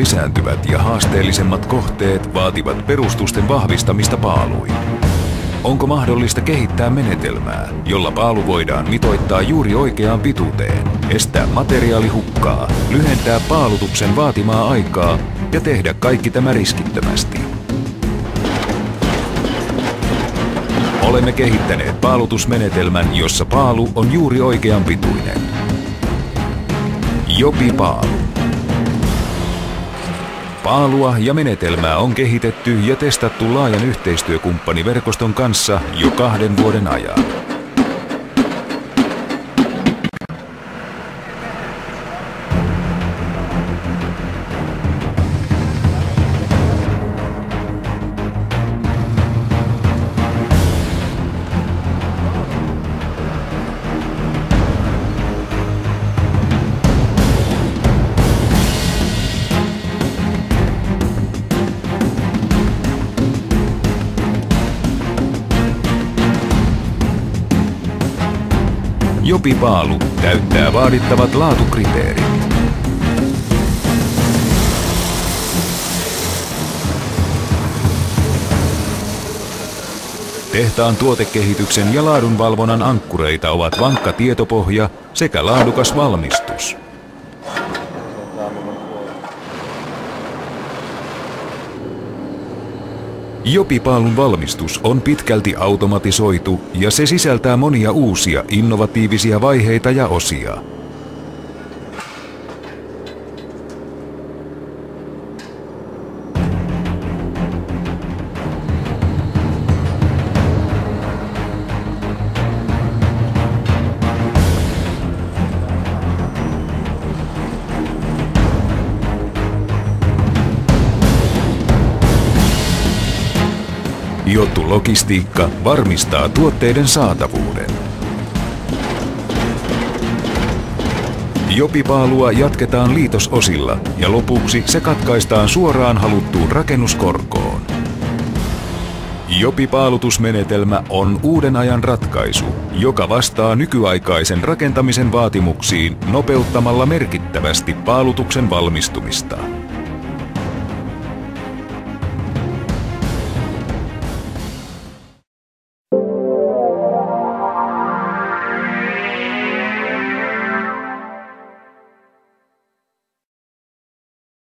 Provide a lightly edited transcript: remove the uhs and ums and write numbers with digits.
lisääntyvät ja haasteellisemmat kohteet vaativat perustusten vahvistamista paaluihin. Onko mahdollista kehittää menetelmää, jolla paalu voidaan mitoittaa juuri oikeaan pituuteen, estää materiaalihukkaa, lyhentää paalutuksen vaatimaa aikaa ja tehdä kaikki tämä riskittömästi? Olemme kehittäneet paalutusmenetelmän, jossa paalu on juuri oikean pituinen. Jopi-paalu. Paalua ja menetelmää on kehitetty ja testattu laajan yhteistyökumppaniverkoston kanssa jo 2 vuoden ajan. Jopi-paalu täyttää vaadittavat laatukriteerit. Tehtaan tuotekehityksen ja laadunvalvonnan ankkureita ovat vankka tietopohja sekä laadukas valmistus. Jopi-paalun valmistus on pitkälti automatisoitu ja se sisältää monia uusia innovatiivisia vaiheita ja osia. Jottu-logistiikka varmistaa tuotteiden saatavuuden. Jopi-paalua jatketaan liitososilla ja lopuksi se katkaistaan suoraan haluttuun rakennuskorkoon. Jopi-paalutusmenetelmä on uuden ajan ratkaisu, joka vastaa nykyaikaisen rakentamisen vaatimuksiin nopeuttamalla merkittävästi paalutuksen valmistumista.